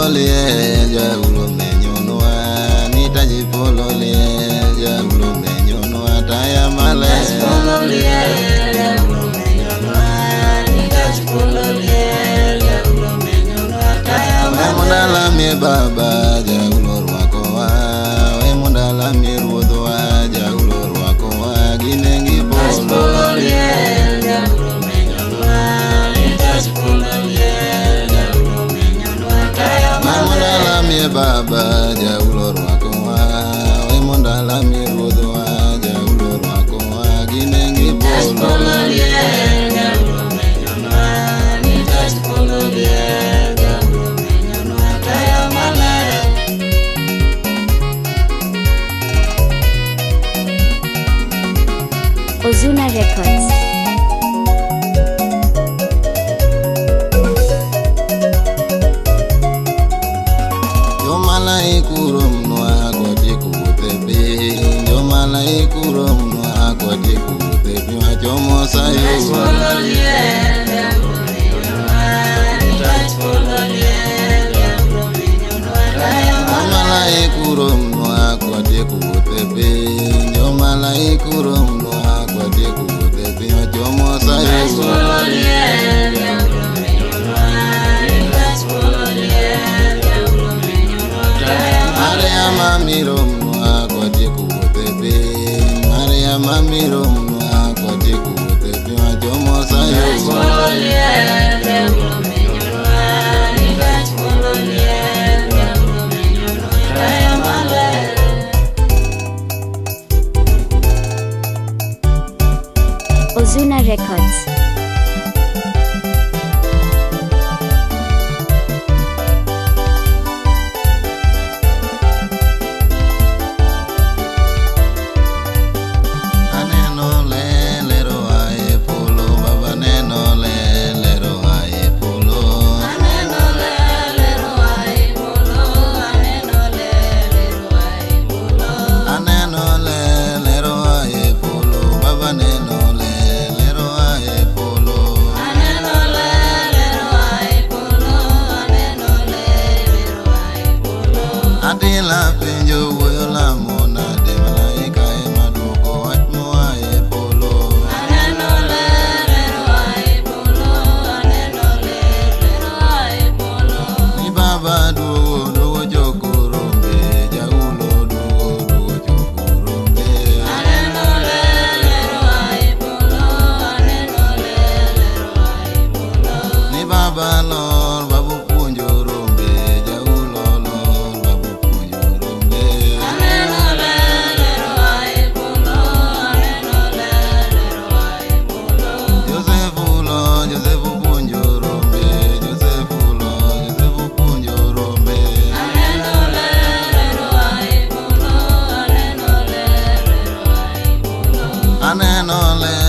pololie jaulo menyonwa nitaji pololie jaulo menyonwa taya male pololie jaulo menyonwa nitaji pololie jaulo menyonwa taya male mundala mi baba jaulo rwakowa we mundala mi ruodwa jaulo rwakowa ginengi pololie jaulo menyonwa nitaji pololie baba jaulo rwakowa we mondala mi ruodwa jaulo rwakowa ginengi pololie jaulo menyonwa nitaji pololie jaulo menyonwa taya male Ozuna Records. Kurom no agwati kutepi jo malai kurom no agwati kutepi ma jomo sayo pololie jaulo menyonwa nitaji pololie jaulo menyonwa taya male malai kurom no agwati kutepi jo malai kurom no agwati kutepi ma jomo sayo pololie jaulo menyonwa nitaji pololie Maria mamiro kwati kutepe Maria mamiro kwati kutepe majomo sayo pololie jaulo menyonwa nitaji pololie jaulo menyonwa taya male Ozuna Records. Adila penjo wola mona de malaika e maduko watmo ae polo aneno le ae polo aneno le ae polo ni baba do jokorombe jaulo do jokorombe aneno le ae polo aneno le ae polo ni baba lor babu punjo rombe jaulo aneno le